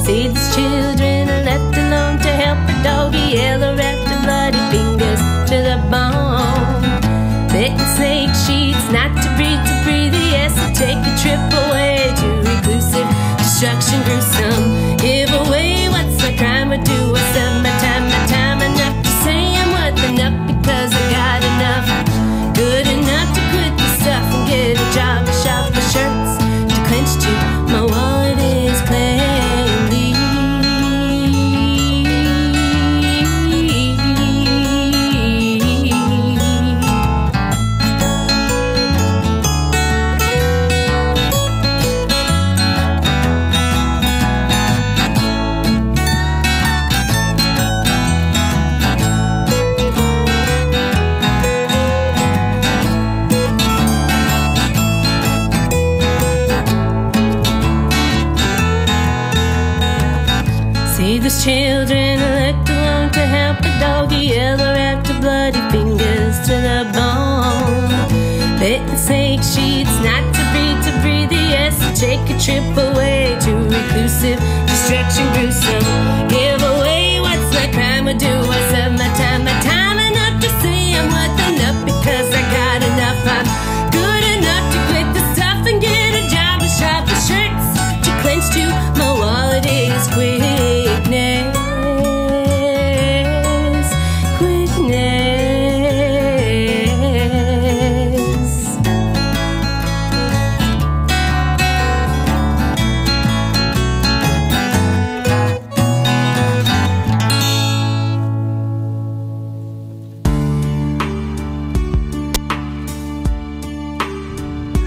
See these children are left alone to help a doggy yellow wrap the bloody fingers to the bone. Bitten snake sheets not to breathe yes, to take a trip away to reclusive destruction gruesome. Give away what's the crime I do. I spend my time enough to say I'm worth enough because I got enough. Good enough to quit the stuff and get a job to shop for shirts to clench to my wallet is plainly. See these children left alone to help a doggy yellow wrap the bloody fingers to the bone. Bitten snake sheets not to breathe yes, to take a trip away to reclusive destruction gruesome. Give away what's my crime I do. I serve my time enough to say I'm worth enough because I got enough. I'm good enough to quit the stuff and get a job to shop for shirts to clench to my wallet is quickness.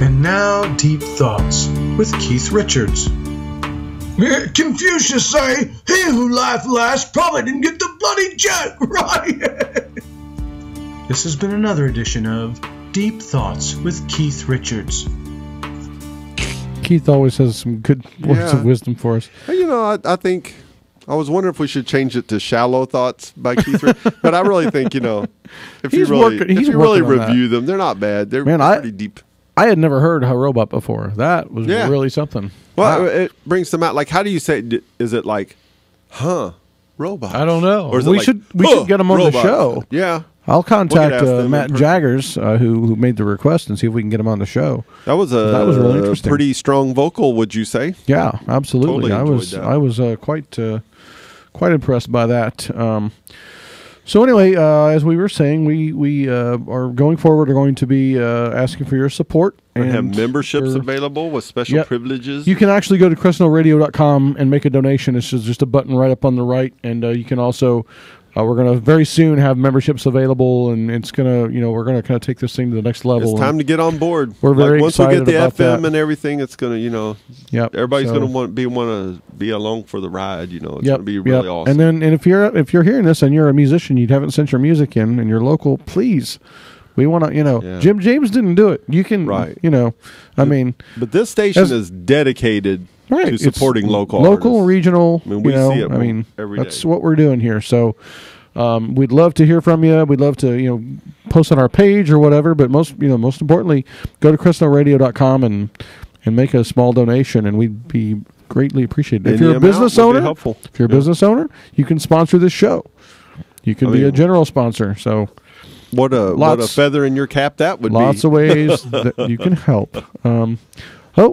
And now, Deep Thoughts with Keith Richards. Confucius say, he who laughed last probably didn't get the bloody joke right. This has been another edition of Deep Thoughts with Keith Richards. Keith always has some good words of wisdom for us. You know, I think I was wondering if we should change it to Shallow Thoughts by Keith Richards. But I really think, you know, if you really review them, they're not bad. They're pretty deep. I had never heard Huh Robot before. That was really something. Well, it brings them out. Like, how do you say? Is it like, huh, robot? I don't know. Or is it we like, should get them on robot? the show. Yeah, I'll contact them Matt in person. Jaggers, who made the request, and see if we can get him on the show. That was really interesting. Pretty strong vocal, would you say? Yeah, absolutely. Totally I was quite impressed by that. So anyway, as we were saying, we are going forward. Are going to be asking for your support. We have memberships available with special privileges. You can actually go to CrescentHillRadio.com and make a donation. It's just a button right up on the right, and you can also. We're going to very soon have memberships available, and it's going to, we're going to kind of take this thing to the next level. It's time to get on board. We're very once excited we get about the FM that. and everything, it's going to, everybody's So- going to want to be along for the ride. It's going to be really awesome. And if you're hearing this and you're a musician, you haven't sent your music in, and you're local, please. We want to, Jim James didn't do it. You can, right. I mean. But this station is dedicated Right. to It's supporting local artists. regional. I mean, we see it every day. what we're doing here. So we'd love to hear from you. We'd love to post on our page or whatever. But most importantly, go to CrescentHillRadio.com and make a small donation, and we'd be greatly appreciated. If you're a business owner, business owner, you can sponsor this show. You can be a general sponsor. So what a feather in your cap that would be. Lots of ways that you can help.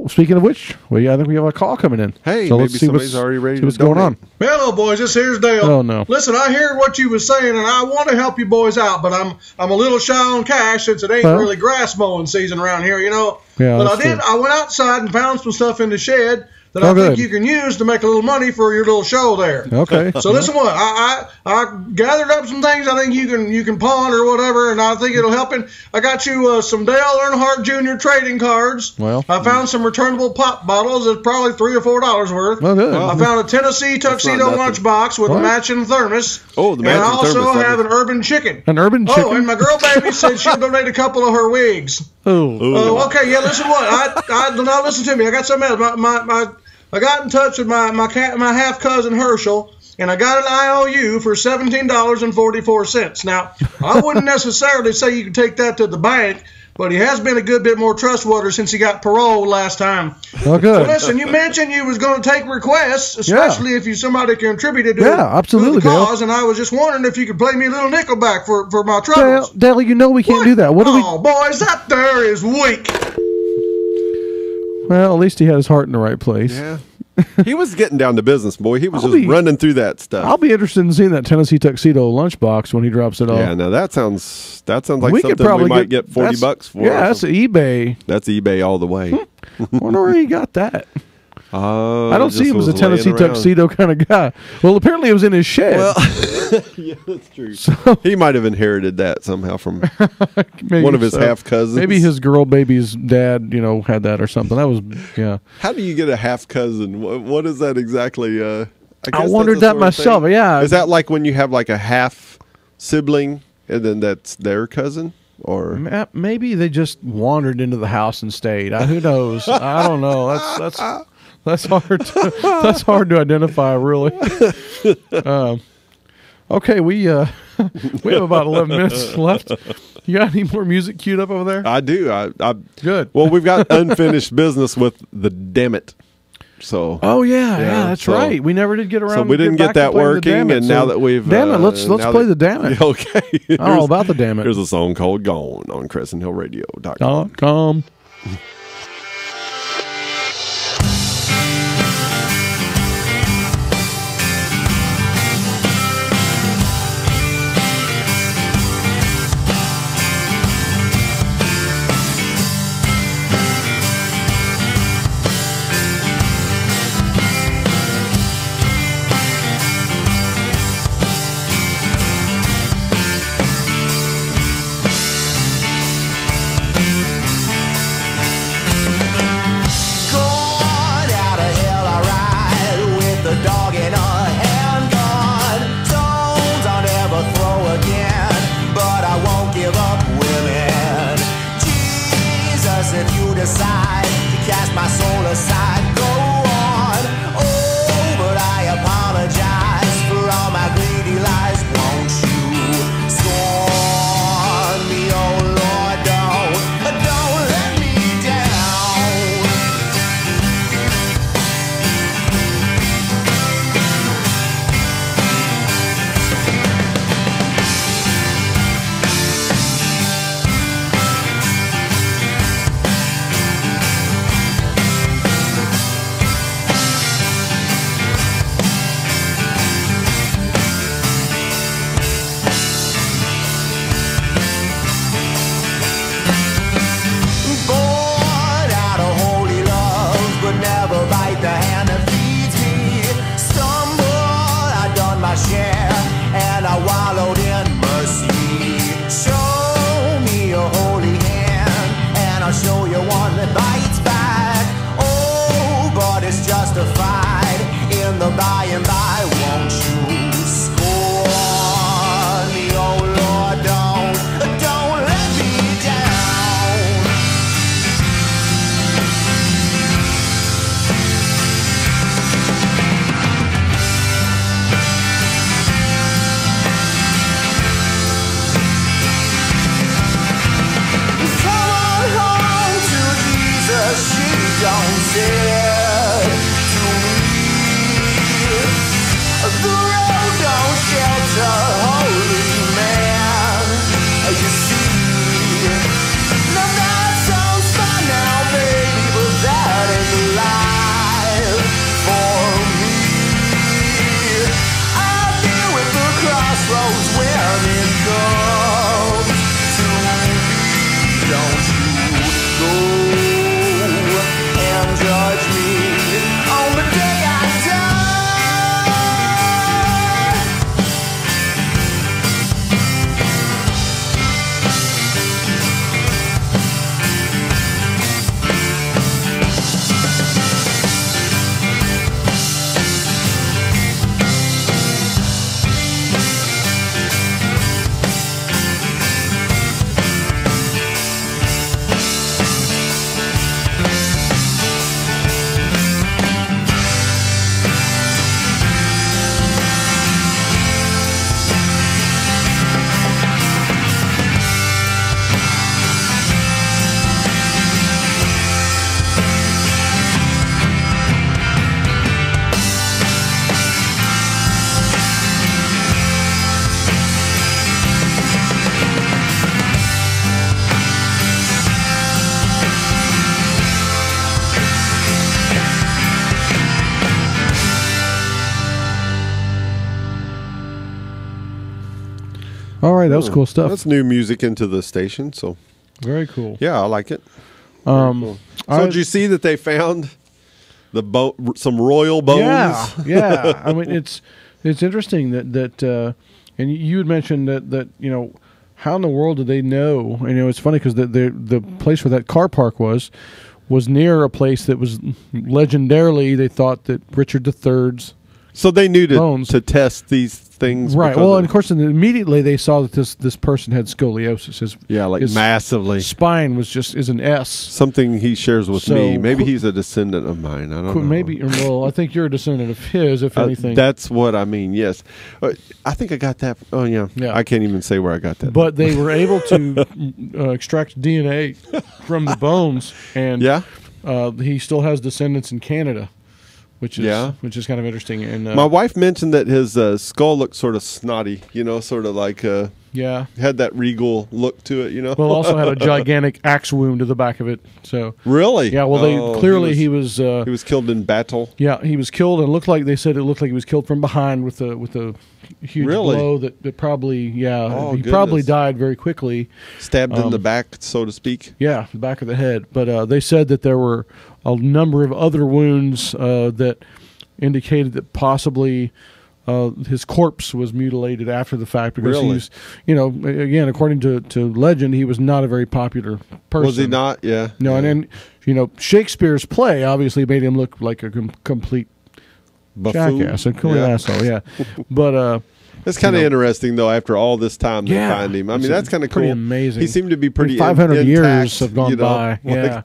Speaking of which, I think we have a call coming in. Hey, so maybe let's see somebody's already ready see to what's going on. Hello, boys. This here's Dale. Oh, no. Listen, I hear what you was saying, and I want to help you boys out, but I'm a little shy on cash since it ain't really grass mowing season around here, Yeah, but I went outside and found some stuff in the shed that I think you can use to make a little money for your little show there. Okay. So listen, what I gathered up some things I think you can pawn or whatever, and I think it'll help. And I got you some Dale Earnhardt Jr. trading cards. Well, I found some returnable pop bottles. That's probably $3 or $4 worth. Oh, good. I found a Tennessee tuxedo lunchbox with a matching thermos. Oh, the matching thermos. And I also have an urban chicken. An urban chicken. Oh, and my girl baby said she'll donate a couple of her wigs. Oh. Okay. Yeah. Listen, what now listen to me. I got something else. I got in touch with my half cousin Herschel, and I got an IOU for $17.44. Now, I wouldn't necessarily say you can take that to the bank, but he has been a good bit more trustworthy since he got parole last time. Oh, good. So listen, you mentioned you was going to take requests, especially if somebody contributed to absolutely, the cause, Dale. and I was just wondering if you could play me a little Nickelback for my troubles. Dale, we can't do that. Oh, boys, that there is weak. Well, at least he had his heart in the right place. Yeah. He was getting down to business, boy. He was running through that stuff. I'll be interested in seeing that Tennessee tuxedo lunchbox when he drops it off. Yeah, now that sounds like something we might get $40 for. Yeah, that's eBay. That's eBay all the way. Wonder where he got that. I don't see him as a Tennessee around. tuxedo kind of guy. Well, apparently it was in his shed. Well, yeah, that's true. So, he might have inherited that somehow from one of his half cousins. Maybe his girl baby's dad, had that or something. That was, yeah. How do you get a half cousin? What is that exactly? I wondered that myself. Yeah. Is that like when you have like a half sibling and then that's their cousin? Or maybe they just wandered into the house and stayed. Who knows? I don't know. That's hard. That's hard to identify, really. Okay, we have about 11 minutes left. You got any more music queued up over there? I do. Good. Well, we've got unfinished business with the Dammit. So. Oh yeah, that's right. We never did get around. So we didn't get that working, and now that we've Dammit, let's play the Dammit. Okay. All about the Dammit. Here's a song called "Gone" on CrescentHillRadio.com. don't say it to me. The road don't shelter holy man. You see, no, that sounds fun now, baby, but that ain't life for me. I deal with the crossroads when it comes to me. Don't you go and judge me on the day I die. All right, that was cool stuff. That's new music into the station, so Very cool. yeah, I like it. Cool. So did you see that they found the some royal bones? Yeah, yeah. I mean, it's interesting that and you had mentioned that how in the world did they know? It's funny because the place where that car park was near a place that was legendarily they thought that Richard III's. So they knew bones. to test these things, right? Well, and of course, immediately they saw that this person had scoliosis. His massively. Spine is an S. Something he shares with me. Maybe he's a descendant of mine. I don't know. Maybe. Well, I think you're a descendant of his, if anything. That's what I mean. Yes, I think I got that. Oh yeah. I can't even say where I got that. But they were able to extract DNA from the bones, and he still has descendants in Canada. Which is kind of interesting. And my wife mentioned that his skull looked sort of snotty, sort of like had that regal look to it, Well, also had a gigantic axe wound to the back of it. So really, yeah. Well, he was killed in battle. Yeah, he was killed, and it looked like he was killed from behind with a huge blow that probably he probably died very quickly, stabbed in the back, so to speak. Yeah, the back of the head. But they said that there were a number of other wounds that indicated that possibly his corpse was mutilated after the fact because he's, again, according to legend, he was not a very popular person. Was he not? Yeah. No, and then, Shakespeare's play obviously made him look like a complete buffoon. Jackass, a complete asshole, yeah. But it's kind of interesting, though, after all this time to find him. I mean, that's kind of cool. Pretty amazing. He seemed to be pretty 500 intact, years have gone by. Yeah.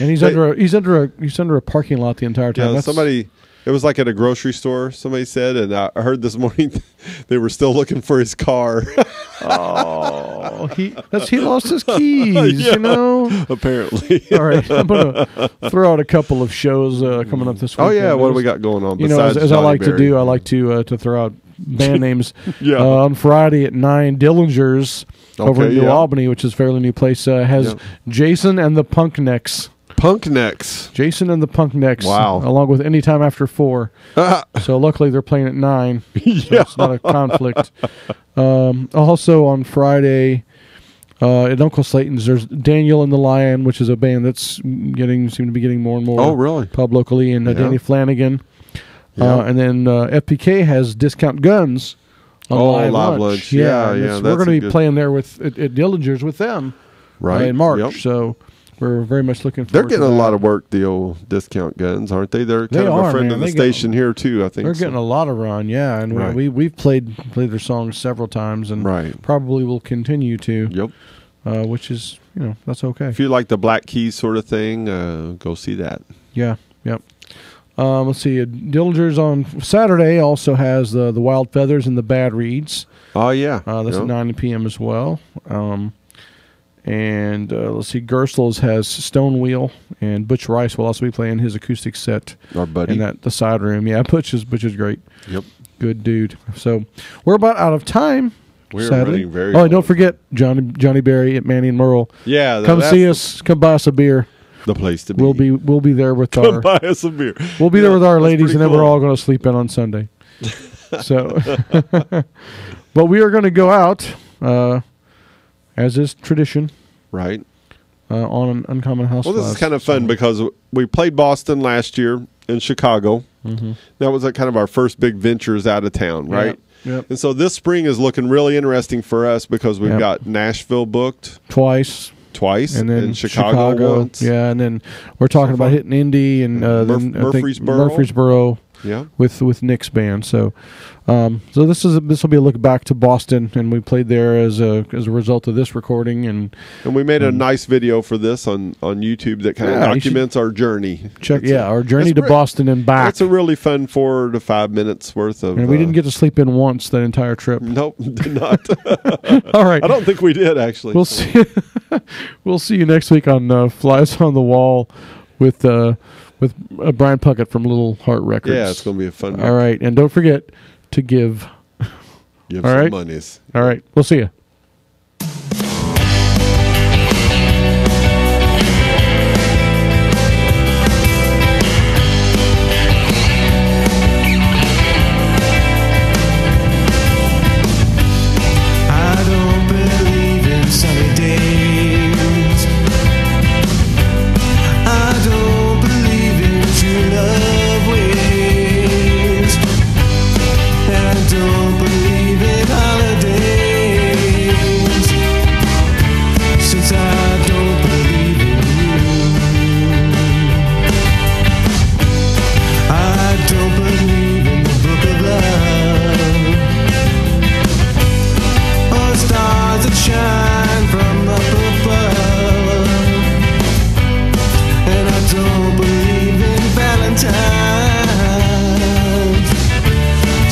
And he's under a parking lot the entire time. Yeah, it was like at a grocery store, somebody said, and I heard this morning they were still looking for his car. Oh, he lost his keys, apparently. All right, I'm gonna throw out a couple of shows coming up this week. Oh yeah, what do we got going on? As I like to do, I like to throw out band names. Yeah. On Friday at 9, Dillinger's over in New Albany, which is a fairly new place, has Jason and the Punk Necks. Jason and the Punk Necks. Wow. Along with Anytime After 4. So luckily they're playing at 9. So it's not a conflict. Also on Friday at Uncle Slayton's, there's Daniel and the Lion, which is a band that's seem to be getting more and more pub locally, and Danny Flanagan. And then FPK has Discount Guns on Live Lunch. Yeah. We're going to be playing there at Dillinger's with them in March. Yep. So we're very much looking forward to They're getting a lot of work, the old Discount Guns, aren't they? They're kind of a friend of the station here, too, I think. They're getting a lot of run, yeah. And we've played their songs several times and probably will continue to. Yep. Which is, that's okay. If you like the Black Keys sort of thing, go see that. Yeah, yep. Let's see. Dillinger's on Saturday also has the Wild Feathers and the Bad Reeds. Oh, yeah. That's at 9 p.m. as well. And let's see, Gerstl's has Stone Wheel, and Butch Rice will also be playing his acoustic set. Our buddy. In the side room. Yeah, Butch is great. Yep. Good dude. So we're about out of time. We're sadly. running very and don't forget Johnny Berry at Manny and Merle. Yeah. Come see us. Come buy us a beer. The place to be. We'll be there with Come buy us a beer. We'll be there with our ladies, and then cool. we're all going to sleep in on Sunday. So, but we are going to go out, as is tradition, right? On an Uncommon House. Well, this is kind of fun because we played Boston last year in Chicago. Mm-hmm. That was kind of our first big ventures out of town, right? Yep. And so this spring is looking really interesting for us because we've got Nashville booked twice, and then Chicago once. Yeah, and then we're talking about hitting Indy and then Murfreesboro. Yeah, with Nick's band. So, so this will be a look back to Boston, and we played there as a result of this recording, and we made a nice video for this on YouTube that kind of documents our journey. Our journey to Boston and back. It's a really fun 4 to 5 minutes worth of. And we didn't get to sleep in once that entire trip. Nope, did not. All right, I don't think we did actually. We'll see. We'll see you next week on Flies on the Wall with Brian Puckett from Little Heart Records. Yeah, it's going to be a fun one. All right, and don't forget to give. Give all some right? monies. All right, we'll see you. I don't believe in sunny days. I don't believe in true love ways. I don't believe in holidays. Since I don't believe in you, I don't believe in the book of love or stars that shine from up above. And I don't believe in Valentine's,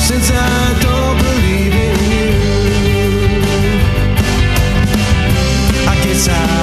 since I don't believe in you. I guess I